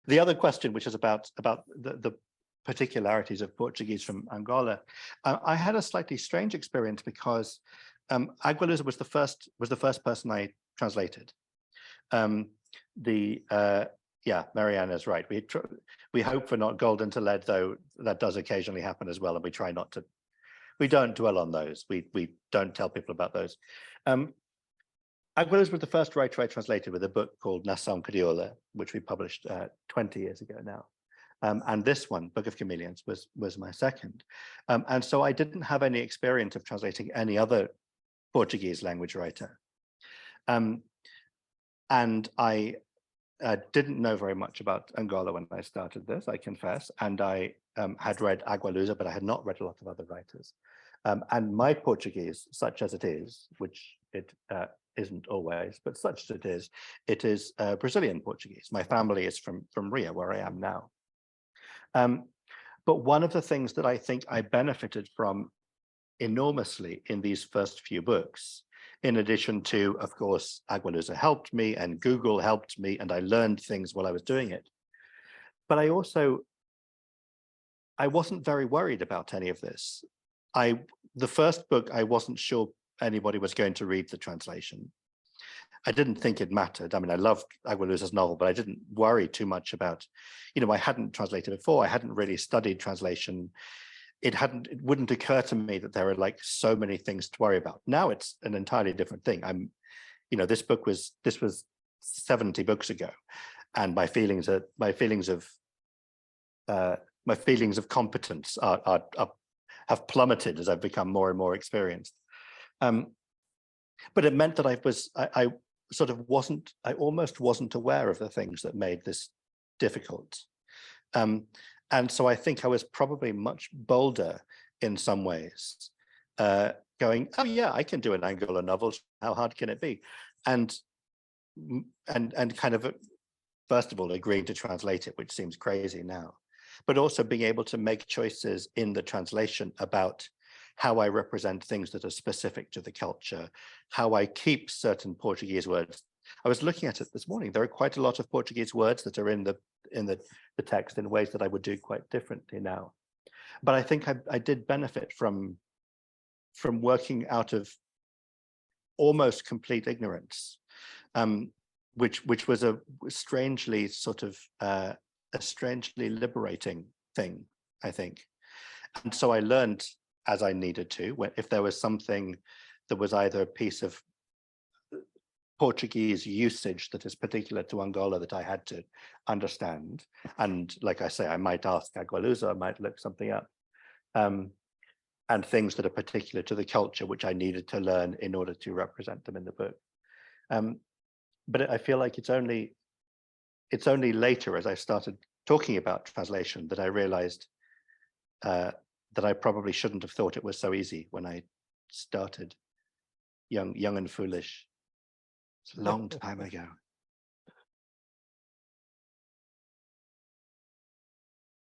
The other question, which is about the particularities of Portuguese from Angola, I had a slightly strange experience because Agualusa was the first person I translated. Yeah, Mariana's right. We hope for not golden to lead, though that does occasionally happen as well, and we try not to. We don't dwell on those. We don't tell people about those. Agualusa was the first writer I translated with a book called Nação Crioula, which we published 20 years ago now. And this one, Book of Chameleons, was my second. And so I didn't have any experience of translating any other Portuguese language writer. And I didn't know very much about Angola when I started this, I confess. And I had read Agualusa, but I had not read a lot of other writers. And my Portuguese, such as it is, which it isn't always, but such as it is Brazilian Portuguese. My family is from Rio, where I am now. But one of the things that I think I benefited from enormously in these first few books, in addition to, of course, Agualusa helped me and Google helped me, and I learned things while I was doing it. But I wasn't very worried about any of this. The first book, I wasn't sure anybody was going to read the translation. I didn't think it mattered. I mean, I loved Agualusa's novel, but I didn't worry too much about, I hadn't translated before. I hadn't really studied translation. It wouldn't occur to me that there are like so many things to worry about. Now it's an entirely different thing. This was 70 books ago, and my feelings of competence have plummeted as I've become more and more experienced. But it meant that I almost wasn't aware of the things that made this difficult. And so I think I was probably much bolder in some ways, going, oh yeah, I can do an Angolan novel. How hard can it be? And kind of, first of all, agreeing to translate it, which seems crazy now, but also being able to make choices in the translation about how I represent things that are specific to the culture, how I keep certain Portuguese words. I was looking at it this morning. There are quite a lot of Portuguese words that are in the text in ways that I would do quite differently now. But I think I did benefit from working out of almost complete ignorance, which was a strangely liberating thing, I think. And so I learned as I needed to, if there was something that was either a piece of Portuguese usage that is particular to Angola that I had to understand. And like I say, I might ask Agualusa, I might look something up. And things that are particular to the culture, which I needed to learn in order to represent them in the book. But I feel like it's only later, as I started talking about translation, that I realized that I probably shouldn't have thought it was so easy when I started young and foolish. It's a long time ago.